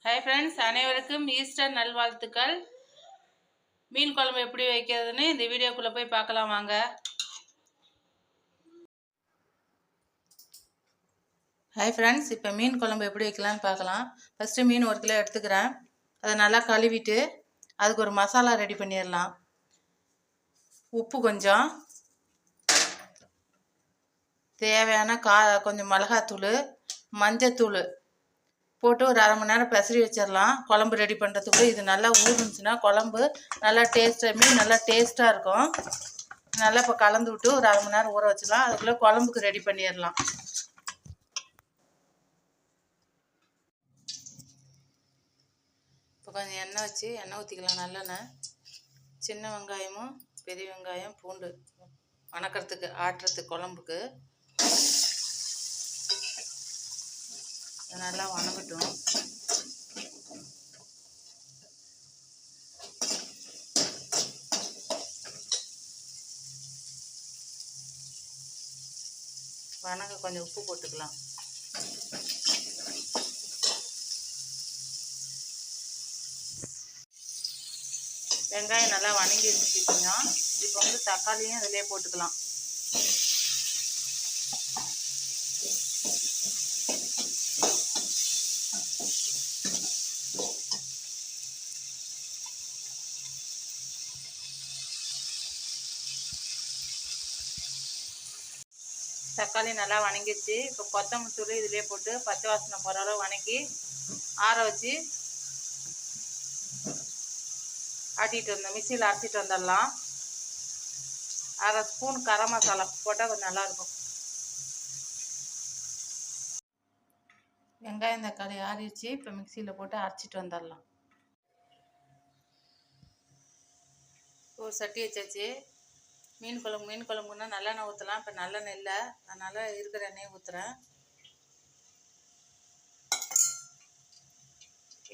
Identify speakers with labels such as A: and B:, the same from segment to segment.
A: Hi friends, அனைவருக்கும் Easter நல்வாழ்த்துக்கள். மீன் குழம்பு எப்படி வைக்கிறதுன்னு இந்த வீடியோக்குள்ளே போய் பார்க்கலாம் வாங்க. ஹாய் ஃப்ரெண்ட்ஸ், இப்போ மீன் குழம்பு எப்படி வைக்கலான்னு பார்க்கலாம். ஃபஸ்ட்டு மீன் 1 கிலோ எடுத்துக்கிறேன். அதை நல்லா கழுவிட்டு அதுக்கு ஒரு மசாலா ரெடி பண்ணிடலாம். உப்பு கொஞ்சம், தேவையான கொஞ்சம் மிளகாத்தூள், மஞ்சத்தூள் போட்டு ஒரு அரை மணி நேரம் பெசரி வச்சிடலாம். குழம்பு ரெடி பண்ணுறதுக்கு இது நல்லா ஊறுனுச்சுன்னா குழம்பு நல்லா டேஸ்ட்டாக, மீன் நல்லா டேஸ்ட்டாக இருக்கும். நல்லா இப்போ கலந்து விட்டு ஒரு அரை மணி நேரம் ஊற வச்சிடலாம். அதுக்குள்ளே குழம்புக்கு ரெடி பண்ணிடலாம். இப்போ கொஞ்சம் எண்ணெய் வச்சு எண்ணெய் ஊற்றிக்கலாம். நல்லெண்ணெய், சின்ன வெங்காயமும் பெரிய வெங்காயம் பூண்டு வணக்கிறதுக்கு ஆட்டுறதுக்கு குழம்புக்கு நல்லா வணங்கட்டும். வணங்க கொஞ்சம் உப்பு போட்டுக்கலாம். வெங்காயம் நல்லா வணங்கி வச்சுக்கிட்டோம். இப்போ தக்காளியும் அதிலே போட்டுக்கலாம். தக்காளி நல்லா வணங்கிடுச்சு. இப்போ கொத்தமல்லி தூள் இதிலே போட்டு பச்சை வாசனை போகிற அளவு வணக்கி ஆற வச்சு ஆட்டிகிட்டு வந்தோம். மிக்சியில் அரைச்சிட்டு வந்துடலாம். அரை ஸ்பூன் கரம் மசாலா போட்டால் கொஞ்சம் நல்லாயிருக்கும். வெங்காயம் தக்காளி ஆறிடுச்சு. இப்போ மிக்சியில் போட்டு அரைச்சிட்டு வந்துடலாம். ஒரு சட்டி வச்சாச்சு. மீன் குழம்புன்னா நல்லெண்ணெய் ஊற்றலாம். இப்போ நல்லெண்ணெய் இல்லை, அதனால் இருக்கிற எண்ணெயை ஊற்றுறேன்.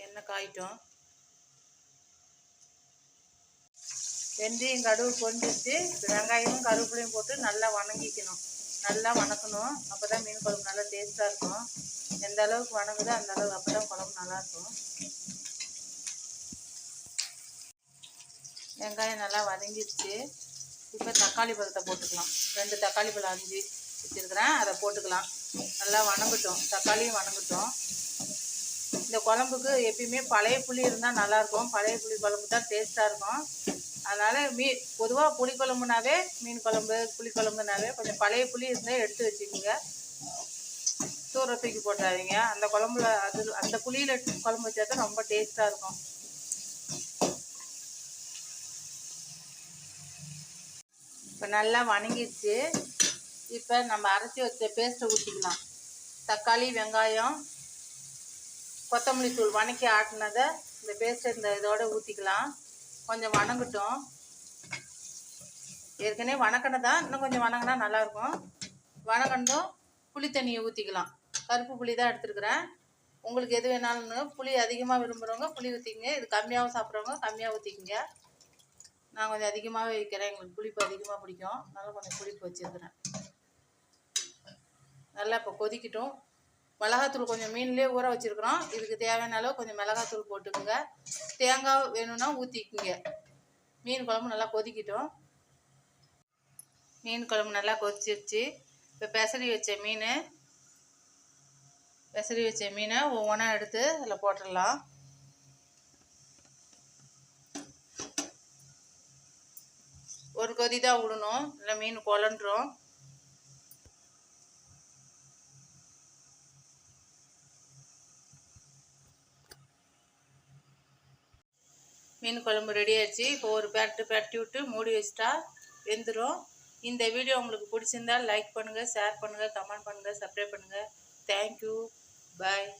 A: எண்ணெய் காயிட்டும். வெந்தயம் கடுகு பொரிஞ்சிச்சு. வெங்காயமும் கருவேப்பிலையும் போட்டு நல்லா வணங்கிக்கணும். நல்லா வணக்கணும். அப்போ தான் மீன் குழம்பு நல்லா டேஸ்ட்டாக இருக்கும். எந்த அளவுக்கு வணங்குதோ அந்த அளவுக்கு, அப்போ தான் குழம்பு நல்லாயிருக்கும். வெங்காயம் நல்லா வதங்கிடுச்சு. இப்போ தக்காளி பழத்தை போட்டுக்கலாம். 2 தக்காளி பழம் அரிஞ்சு வச்சுருக்கிறேன், அதை போட்டுக்கலாம். நல்லா வணங்கட்டும், தக்காளியும் வணங்கட்டும். இந்த குழம்புக்கு எப்பயுமே பழைய புளி இருந்தால் நல்லாயிருக்கும். பழைய புளி குழம்பு தான் டேஸ்ட்டாக இருக்கும். அதனால் பொதுவாக புளிக்குழம்புனாவே, மீன் குழம்பு புளிக்குழம்புனாவே கொஞ்சம் பழைய புளி இருந்தால் எடுத்து வச்சுக்கோங்க. தூர தூக்கி போட்டுறாதீங்க. அந்த குழம்புல அந்த புளியில் குழம்பு வச்சா தான் ரொம்ப டேஸ்ட்டாக இருக்கும். இப்போ நல்லா வணங்கிடுச்சு. இப்போ நம்ம அரைச்சி வச்ச பேஸ்ட்டை ஊற்றிக்கலாம். தக்காளி, வெங்காயம், கொத்தமல்லி தூள் வணக்கி ஆட்டினதை இந்த பேஸ்ட்டை இதோட ஊற்றிக்கலாம். கொஞ்சம் வணங்கட்டும். ஏற்கனவே வணக்கினதான், இன்னும் கொஞ்சம் வணங்கினா நல்லாயிருக்கும். வணங்கணும். புளி தண்ணியை ஊற்றிக்கலாம். கருப்பு புளி தான் எடுத்துருக்குறேன். உங்களுக்கு எது வேணாலும், புளி அதிகமாக விரும்புகிறவங்க புளி ஊற்றிக்கங்க. இது கம்மியாகவும் சாப்பிட்றவங்க கம்மியாக ஊற்றிக்கங்க. நான் கொஞ்சம் அதிகமாகவே வைக்கிறேன். எங்களுக்கு புளிப்பு அதிகமாக பிடிக்கும், அதனால் கொஞ்சம் புளிப்பு வச்சுருக்கிறேன். நல்லா இப்போ கொதிக்கட்டும். மிளகாத்தூள் கொஞ்சம் மீன்லேயே ஊற வச்சுருக்குறோம். இதுக்கு தேவையான அளவு கொஞ்சம் மிளகாத்தூள் போட்டுக்குங்க. தேங்காய் வேணும்னா ஊற்றிக்குங்க. மீன் குழம்பு நல்லா கொதிக்கட்டும். மீன் குழம்பு நல்லா கொதிச்சிருச்சு. இப்போ பெசரி வச்ச மீனை ஒவ்வொன்றா எடுத்து அதில் போட்டுடலாம். ஒரு கொதி தான் விடணும், இல்லை மீன் குழன்றும். மீன் குழம்பு ரெடி ஆயிடுச்சு. இப்போ ஒரு பெரட்டி விட்டு மூடி வச்சிட்டா வெந்துடும். இந்த வீடியோ உங்களுக்கு பிடிச்சிருந்தால் லைக் பண்ணுங்கள், ஷேர் பண்ணுங்கள், கமெண்ட் பண்ணுங்கள், சப்ஸ்கிரைப் பண்ணுங்கள். தேங்க்யூ, பாய்.